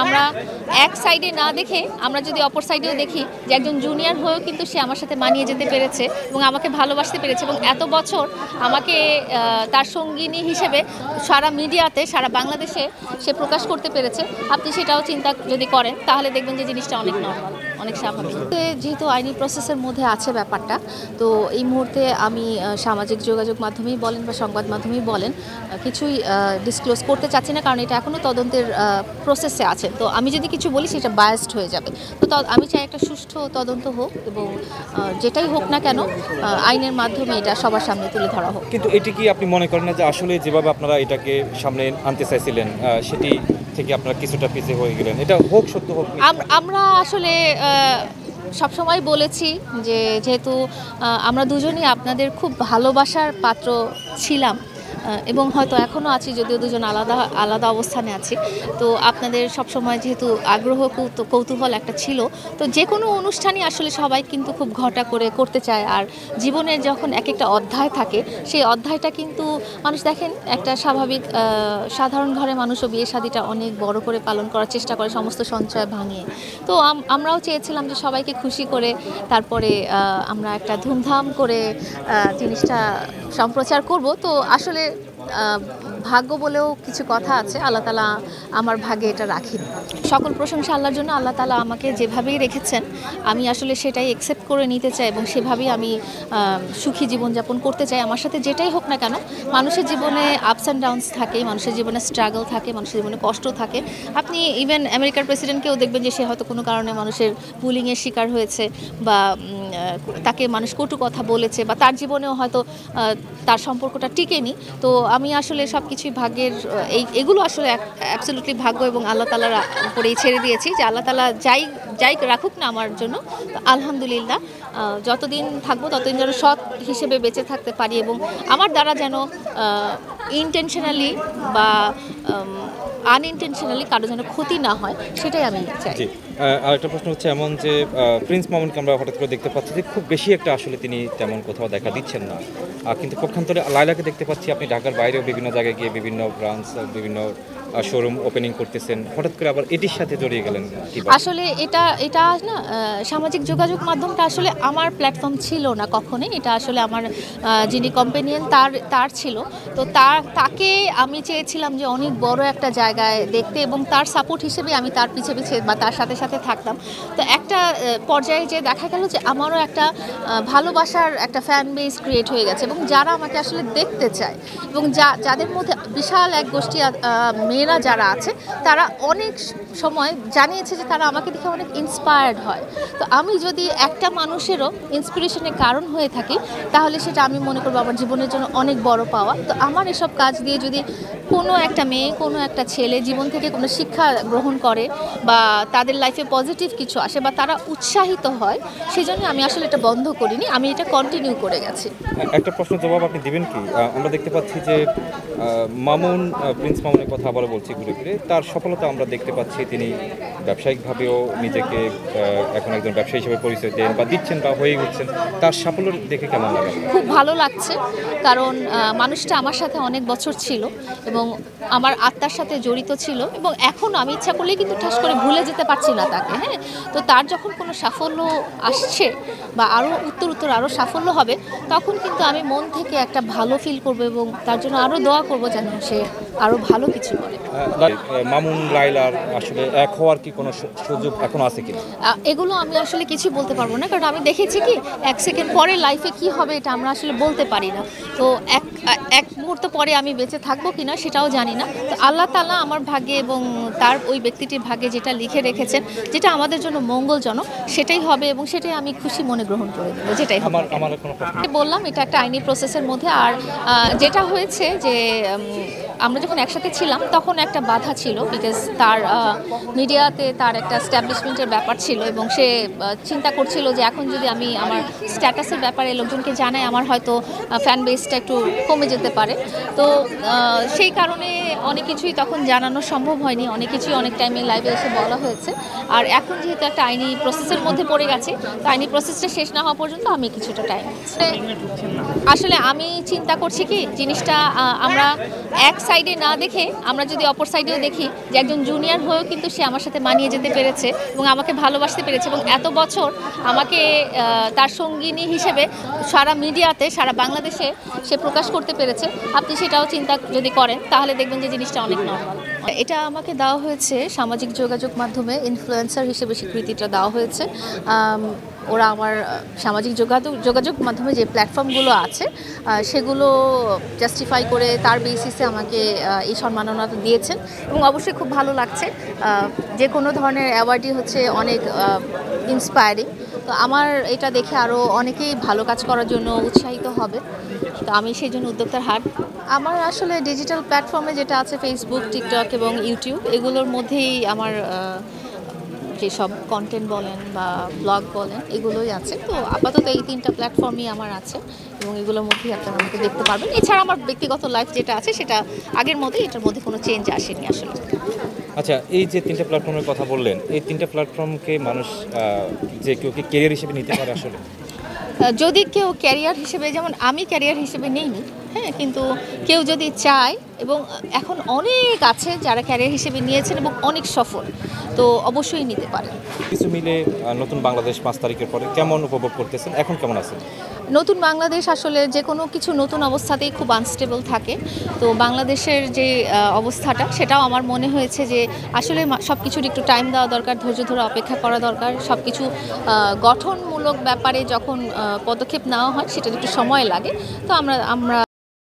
আমরা এক সাইডে না দেখে আমরা যদি অপর সাইডেও দেখি যে একজন জুনিয়র হয়েও কিন্তু সে আমার সাথে মানিয়ে যেতে পেরেছে এবং আমাকে ভালোবাসতে পেরেছে এবং এত বছর আমাকে তার সঙ্গিনী হিসেবে সারা মিডিয়াতে সারা বাংলাদেশে সে প্রকাশ করতে পেরেছে। আপনি সেটাও চিন্তা যদি করেন তাহলে দেখবেন যে জিনিসটা অনেক নর্মাল, অনেক স্বাভাবিক। যেহেতু আইনি প্রসেসের মধ্যে আছে ব্যাপারটা, তো এই মুহূর্তে আমি সামাজিক যোগাযোগ মাধ্যমেই বলেন বা সংবাদ মাধ্যমেই বলেন কিছুই ডিসক্লোজ করতে চাচ্ছি না, কারণ এটা এখনও তদন্তের প্রসেসে আছে। তো আমি যদি কিছু বলি সেটা বায়াসড হয়ে যাবে। তো আমি চাই একটা সুষ্ঠু তদন্ত হোক এবং যেটাই হোক না কেন আইনের মাধ্যমে এটা সবার সামনে তুলে ধরা হোক। কিন্তু এটি কি আপনি মনে করেন না যে আসলে যেভাবে আপনারা এটাকে সামনে আনতে চাইছিলেন সেটি থেকে আপনারা কিছুটা পিছিয়ে হয়ে গেলেন? এটা হোক সত্য হোক, আমরা আসলে সবসময় বলেছি যে যেহেতু আমরা দুজনই আপনাদের খুব ভালোবাসার পাত্র ছিলাম এবং হয়তো এখনও আছি, যদিও দুজন আলাদা আলাদা অবস্থানে আছি, তো আপনাদের সবসময় যেহেতু আগ্রহ কৌতূহল একটা ছিল, তো যে কোনো অনুষ্ঠানই আসলে সবাই কিন্তু খুব ঘটা করে করতে চায়। আর জীবনের যখন এক একটা অধ্যায় থাকে সেই অধ্যায়টা কিন্তু মানুষ দেখেন একটা স্বাভাবিক সাধারণ ঘরে মানুষও বিয়ে শাদিটা অনেক বড় করে পালন করার চেষ্টা করে সমস্ত সঞ্চয় ভাঙিয়ে। তো আমরাও চেয়েছিলাম যে সবাইকে খুশি করে তারপরে আমরা একটা ধুমধাম করে জিনিসটা সম্প্রচার করব। তো আসলে ভাগ্য বলেও কিছু কথা আছে, আল্লাহ তাআলা আমার ভাগ্যে এটা রাখেনি। সকল প্রশংসা আল্লাহর জন্য। আল্লাহ তাআলা আমাকে যেভাবেই রেখেছেন আমি আসলে সেটাই অ্যাকসেপ্ট করে নিতে চাই এবং সেভাবেই আমি সুখী জীবনযাপন করতে চাই। আমার সাথে যেটাই হোক না কেন, মানুষের জীবনে আপস অ্যান্ড ডাউনস থাকে, মানুষের জীবনে স্ট্রাগল থাকে, মানুষের জীবনে কষ্ট থাকে। আপনি ইভেন আমেরিকার প্রেসিডেন্টকেও দেখবেন যে সে হয়তো কোনো কারণে মানুষের বুলিংয়ের শিকার হয়েছে বা তাকে মানুষ কটু কথা বলেছে বা তার জীবনেও হয়তো তার সম্পর্কটা টিকেনি। তো আমি আসলে সব কিছুই ভাগ্যের, এগুলো আসলে অ্যাবসলিউটলি ভাগ্য এবং আল্লাহ তাআলার উপরেই ছেড়ে দিয়েছি যে আল্লাহ তাআলা যাই রাখুক না আমার জন্য, আলহামদুলিল্লাহ যতদিন থাকবো ততদিন যেন সৎ হিসেবে বেঁচে থাকতে পারি এবং আমার দ্বারা যেন ইনটেনশনালি বা আনইনটেনশনালি কারো যেন ক্ষতি না হয়, সেটাই আমি চাই। আরেকটা প্রশ্ন হচ্ছে এমন যে প্রিন্স মামুনকে আমরা হঠাৎ করে দেখতে পাচ্ছি যে খুব বেশি একটা আসলে তিনি তেমন কোথাও দেখা দিচ্ছেন না, কিন্তু পক্ষান্তরে লায়লাকে দেখতে পাচ্ছি আপনি ঢাকার বাইরেও বিভিন্ন জায়গায় গিয়ে বিভিন্ন ব্রাঞ্চ বিভিন্ন শোরুম ওপেনিং করতেছেন, হঠাৎ করে আবার এটির সাথে জড়িয়ে গেলেন। আসলে এটা না সামাজিক যোগাযোগ মাধ্যমটা আসলে আমার প্ল্যাটফর্ম ছিল না কখনোই, এটা আসলে আমার যিনি কম্পেনিয়ন তার ছিল। তো তাকে আমি চেয়েছিলাম যে অনেক বড় একটা জায়গায় দেখতে এবং তার সাপোর্ট হিসেবে আমি তার পিছে বা তার সাথে সাথে থাকতাম। তো একটা পর্যায়ে যে দেখা গেল যে আমারও একটা ভালোবাসার একটা ফ্যান বেস ক্রিয়েট হয়ে গেছে এবং যারা আমাকে আসলে দেখতে চায় এবং যাদের মধ্যে বিশাল এক গোষ্ঠী মেয়েরা যারা আছে তারা অনেক সময় জানিয়েছে যে তারা আমাকে দেখে অনেক ইন্সপায়ার্ড হয়। তো আমি যদি একটা মানুষেরও ইন্সপিরেশনের কারণ হয়ে থাকি তাহলে সেটা আমি মনে করবো আমার জীবনের জন্য অনেক বড় পাওয়া। তো আমার এসব কাজ দিয়ে যদি কোনো একটা মেয়ে কোনো একটা ছেলে জীবন থেকে কোনো শিক্ষা গ্রহণ করে বা তাদের লাইফে পজিটিভ কিছু আসে বা তারা উৎসাহিত হয়, সেজন্য আমি আসলে এটা বন্ধ করিনি, আমি এটা কন্টিনিউ করে গেছি। একটা প্রশ্নের জবাব আপনি দিবেন কি? আমরা দেখতে পাচ্ছি যে মামুন, প্রিন্স মামুনের কথা আবারও বলছি ঘুরে ফিরে, তার সফলতা আমরা দেখতে পাচ্ছি তিনি ব্যবসায়িকভাবেও নিজেকে এখন একজন ব্যবসায়ী হিসেবে পরিচয় দেন বা দিচ্ছেন বা হয়ে উঠছেন, তার সাফল্য দেখে কেমন লাগে? খুব ভালো লাগছে, কারণ মানুষটা আমার সাথে অনেক বছর ছিল এবং আমার আত্মার সাথে জড়িত ছিল এবং এখন আমি ইচ্ছা করলেই কিন্তু ঠাস করে ভুলে যেতে পারছি না তাকে। হ্যাঁ, তো তার যখন কোনো সাফল্য আসছে বা আরও উত্তর আরও সাফল্য হবে তখন কিন্তু আমি মন থেকে একটা ভালো ফিল করবো এবং তার জন্য আরও দোয়া করবো যেন সে আরও ভালো কিছু করে। মামুন লায়লার আসলে এক হওয়ার কি কোনো সুযোগ এখন আছে কিনা? এগুলো আমি আসলে কিছু বলতে পারবো না, কারণ আমি দেখেছি কি এক সেকেন্ড পরে লাইফে কি হবে এটা আমরা আসলে বলতে পারি না। তো এক মুহূর্ত পরে আমি বেঁচে থাকবো কিনা সেটাও জানি না। তো আল্লাহ তাআলা আমার ভাগ্যে এবং তার ওই ব্যক্তিটির ভাগ্যে যেটা লিখে রেখেছেন, যেটা আমাদের জন্য মঙ্গলজনক, সেটাই হবে এবং সেটাই আমি খুশি মনে গ্রহণ করে দেবো, যেটাই হবে। বললাম এটা একটা আইনি প্রসেসের মধ্যে। আর যেটা হয়েছে যে আমরা যখন একসাথে ছিলাম তখন একটা বাধা ছিল, বিকজ তার মিডিয়াতে তার একটা স্ট্যাবলিশমেন্টের ব্যাপার ছিল এবং সে চিন্তা করছিল যে এখন যদি আমি আমার স্ট্যাটাসের ব্যাপারে লোকজনকে জানাই আমার হয়তো ফ্যান বেসটা একটু কমে যেতে পারে। তো সেই কারণে অনেক কিছুই তখন জানানো সম্ভব হয়নি, অনেক কিছুই অনেক টাইমে লাইভে এসে বলা হয়েছে। আর এখন যেহেতু একটা আইনি প্রসেসের মধ্যে পড়ে গেছে, তো আইনি প্রসেসটা শেষ না হওয়া পর্যন্ত আমি কিছুটা টাইম আসলে আমি চিন্তা করছি কি জিনিসটা আমরা এক সাইডে না দেখে আমরা যদি অপর সাইডেও দেখি যে একজন জুনিয়র হয়েও কিন্তু সে আমার সাথে মানিয়ে যেতে পেরেছে এবং আমাকে ভালোবাসতে পেরেছে এবং এত বছর আমাকে তার সঙ্গিনী হিসেবে সারা মিডিয়াতে সারা বাংলাদেশে সে প্রকাশ করতে পেরেছে। আপনি সেটাও চিন্তা যদি করেন তাহলে দেখবেন যে জিনিসটা অনেক নর্মাল। এটা আমাকে দেওয়া হয়েছে সামাজিক যোগাযোগ মাধ্যমে ইনফ্লুয়েন্সার হিসেবে স্বীকৃতিটা দেওয়া হয়েছে। ওরা আমার সামাজিক যোগাযোগ মাধ্যমে যে প্ল্যাটফর্মগুলো আছে সেগুলো জাস্টিফাই করে তার বেসিসে আমাকে এই সম্মাননাটা দিয়েছেন এবং অবশ্যই খুব ভালো লাগছে। যে কোনো ধরনের অ্যাওয়ার্ডই হচ্ছে অনেক ইন্সপায়ারিং। তো আমার এটা দেখে আরও অনেকেই ভালো কাজ করার জন্য উৎসাহিত হবে। তো আমি সেই জন্য উদ্যোক্তার হাট। আমার আসলে ডিজিটাল প্ল্যাটফর্মে যেটা আছে ফেসবুক, টিকটক এবং ইউটিউব, এগুলোর মধ্যেই আমার যেসব কন্টেন্ট বলেন বা ব্লগ বলেন এগুলোই আছে। তো আপাতত এই 3টা প্ল্যাটফর্মই আমার আছে এবং এগুলোর মধ্যেই আপনারা আমাকে দেখতে পারবেন। এছাড়া আমার ব্যক্তিগত লাইফ যেটা আছে সেটা আগের মতোই, এটার মধ্যে কোনো চেঞ্জ আসেনি আসলে। আচ্ছা, এই যে 3টা প্ল্যাটফর্মের কথা বললেন, এই 3টা প্ল্যাটফর্মকে মানুষ যে কেউ কি কেরিয়ার হিসেবে নিতে পারে আসলে? যদি কেউ ক্যারিয়ার হিসেবে, যেমন আমি ক্যারিয়ার হিসেবে নেইনি, হ্যাঁ, কিন্তু কেউ যদি চায়, এবং এখন অনেক আছে যারা ক্যারিয়ার হিসেবে নিয়েছেন এবং অনেক সফল, তো অবশ্যই নিতে পারেন। কিছু মিলে নতুন বাংলাদেশ 5 তারিখের পরে কেমন উপভোগ করতেছেন, এখন কেমন আছেন? নতুন বাংলাদেশ আসলে যে কোনো কিছু নতুন অবস্থাতেই খুব আনস্টেবল থাকে। তো বাংলাদেশের যে অবস্থাটা, সেটাও আমার মনে হয়েছে যে আসলে সব কিছুর একটু টাইম দেওয়া দরকার, ধৈর্য ধরে অপেক্ষা করা দরকার। সব কিছু গঠনমূলক ব্যাপারে যখন পদক্ষেপ নেওয়া হয় সেটার একটু সময় লাগে। তো আমরা